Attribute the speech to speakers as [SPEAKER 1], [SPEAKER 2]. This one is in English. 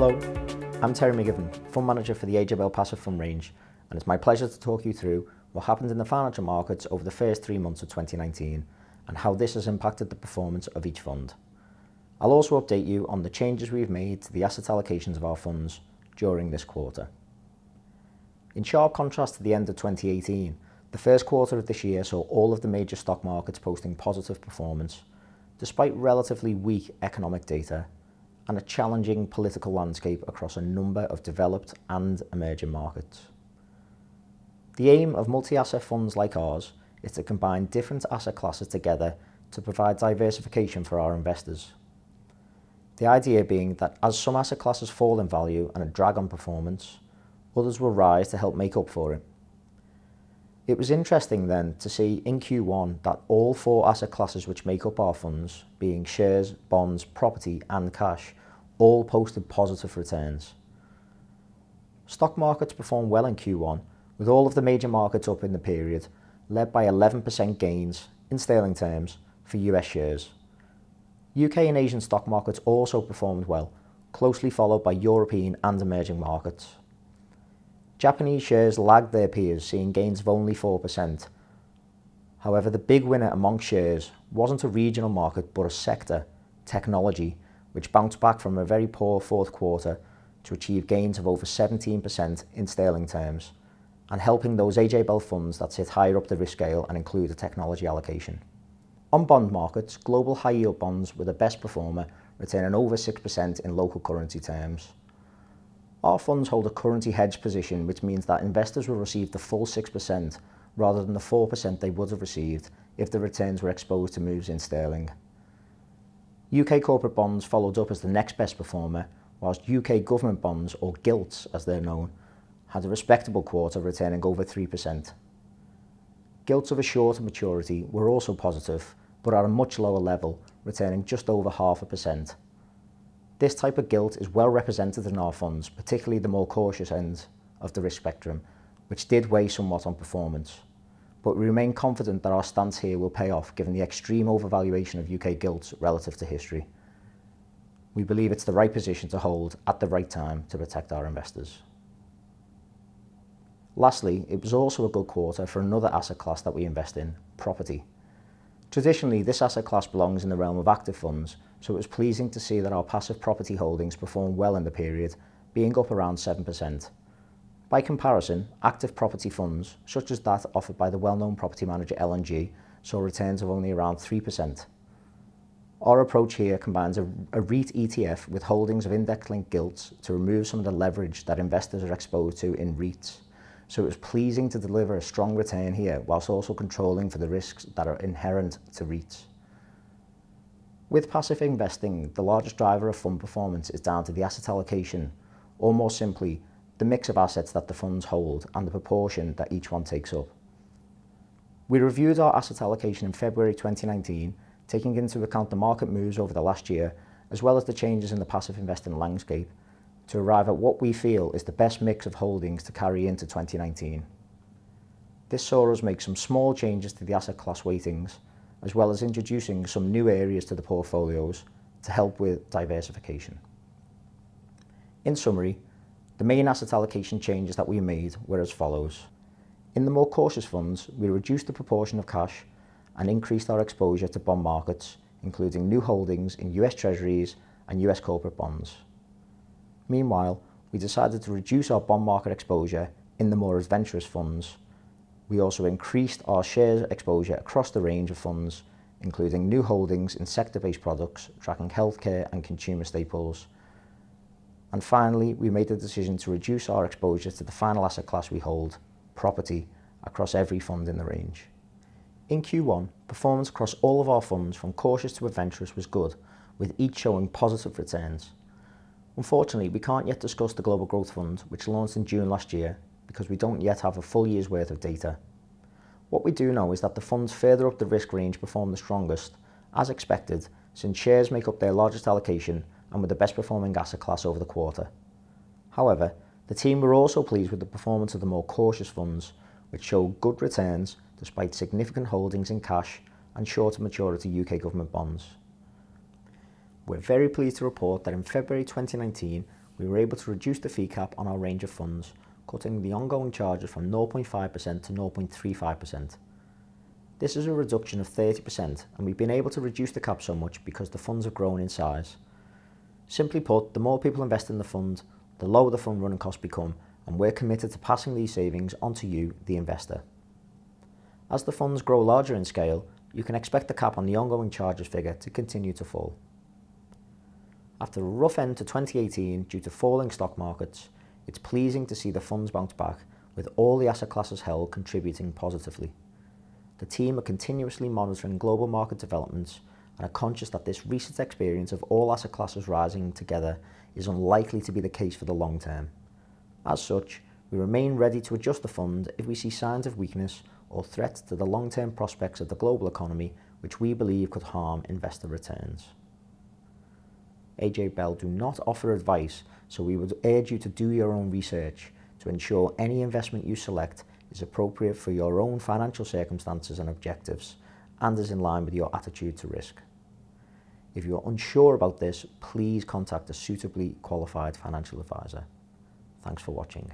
[SPEAKER 1] Hello, I'm Terry McGivern, Fund Manager for the AJ Passive Fund range, and it's my pleasure to talk you through what happened in the financial markets over the first 3 months of 2019 and how this has impacted the performance of each fund. I'll also update you on the changes we've made to the asset allocations of our funds during this quarter. In sharp contrast to the end of 2018, the first quarter of this year saw all of the major stock markets posting positive performance, despite relatively weak economic data and a challenging political landscape across a number of developed and emerging markets. The aim of multi-asset funds like ours is to combine different asset classes together to provide diversification for our investors. The idea being that as some asset classes fall in value and a drag on performance, others will rise to help make up for it. It was interesting then to see in Q1 that all 4 asset classes which make up our funds, being shares, bonds, property and cash, all posted positive returns. Stock markets performed well in Q1, with all of the major markets up in the period, led by 11% gains in sterling terms for US shares. UK and Asian stock markets also performed well, closely followed by European and emerging markets. Japanese shares lagged their peers, seeing gains of only 4%. However, the big winner among shares wasn't a regional market but a sector, technology, which bounced back from a very poor fourth quarter to achieve gains of over 17% in sterling terms, and helping those AJ Bell funds that sit higher up the risk scale and include a technology allocation. On bond markets, global high yield bonds were the best performer, returning over 6% in local currency terms. Our funds hold a currency hedge position, which means that investors will receive the full 6% rather than the 4% they would have received if the returns were exposed to moves in sterling. UK corporate bonds followed up as the next best performer, whilst UK government bonds, or gilts as they're known, had a respectable quarter, returning over 3%. Gilts of a shorter maturity were also positive, but at a much lower level, returning just over 0.5%. This type of gilt is well represented in our funds, particularly the more cautious end of the risk spectrum, which did weigh somewhat on performance. But we remain confident that our stance here will pay off given the extreme overvaluation of UK gilts relative to history. We believe it's the right position to hold at the right time to protect our investors. Lastly, it was also a good quarter for another asset class that we invest in, property. Traditionally, this asset class belongs in the realm of active funds, so it was pleasing to see that our passive property holdings performed well in the period, being up around 7%. By comparison, active property funds, such as that offered by the well-known property manager L&G, saw returns of only around 3%. Our approach here combines a REIT ETF with holdings of index-linked gilts to remove some of the leverage that investors are exposed to in REITs. So it was pleasing to deliver a strong return here whilst also controlling for the risks that are inherent to REITs. With passive investing, the largest driver of fund performance is down to the asset allocation, or more simply, the mix of assets that the funds hold and the proportion that each one takes up. We reviewed our asset allocation in February 2019, taking into account the market moves over the last year, as well as the changes in the passive investing landscape, to arrive at what we feel is the best mix of holdings to carry into 2019. This saw us make some small changes to the asset class weightings, as well as introducing some new areas to the portfolios to help with diversification. In summary, the main asset allocation changes that we made were as follows. In the more cautious funds, we reduced the proportion of cash and increased our exposure to bond markets, including new holdings in US Treasuries and US corporate bonds. Meanwhile, we decided to reduce our bond market exposure in the more adventurous funds. We also increased our shares exposure across the range of funds, including new holdings in sector-based products, tracking healthcare and consumer staples. And finally, we made the decision to reduce our exposure to the final asset class we hold, property, across every fund in the range. In Q1, performance across all of our funds from cautious to adventurous was good, with each showing positive returns. Unfortunately, we can't yet discuss the Global Growth Fund, which launched in June last year, because we don't yet have a full year's worth of data. What we do know is that the funds further up the risk range performed the strongest, as expected, since shares make up their largest allocation and were the best performing asset class over the quarter. However, the team were also pleased with the performance of the more cautious funds, which showed good returns despite significant holdings in cash and shorter maturity UK government bonds. We're very pleased to report that in February 2019, we were able to reduce the fee cap on our range of funds, cutting the ongoing charges from 0.5% to 0.35%. This is a reduction of 30%, and we've been able to reduce the cap so much because the funds have grown in size. Simply put, the more people invest in the fund, the lower the fund running costs become, and we're committed to passing these savings on to you, the investor. As the funds grow larger in scale, you can expect the cap on the ongoing charges figure to continue to fall. After a rough end to 2018 due to falling stock markets, it's pleasing to see the funds bounce back, with all the asset classes held contributing positively. The team are continuously monitoring global market developments and are conscious that this recent experience of all asset classes rising together is unlikely to be the case for the long term. As such, we remain ready to adjust the fund if we see signs of weakness or threats to the long-term prospects of the global economy, which we believe could harm investor returns. AJ Bell do not offer advice, so we would urge you to do your own research to ensure any investment you select is appropriate for your own financial circumstances and objectives, and is in line with your attitude to risk. If you are unsure about this, please contact a suitably qualified financial advisor. Thanks for watching.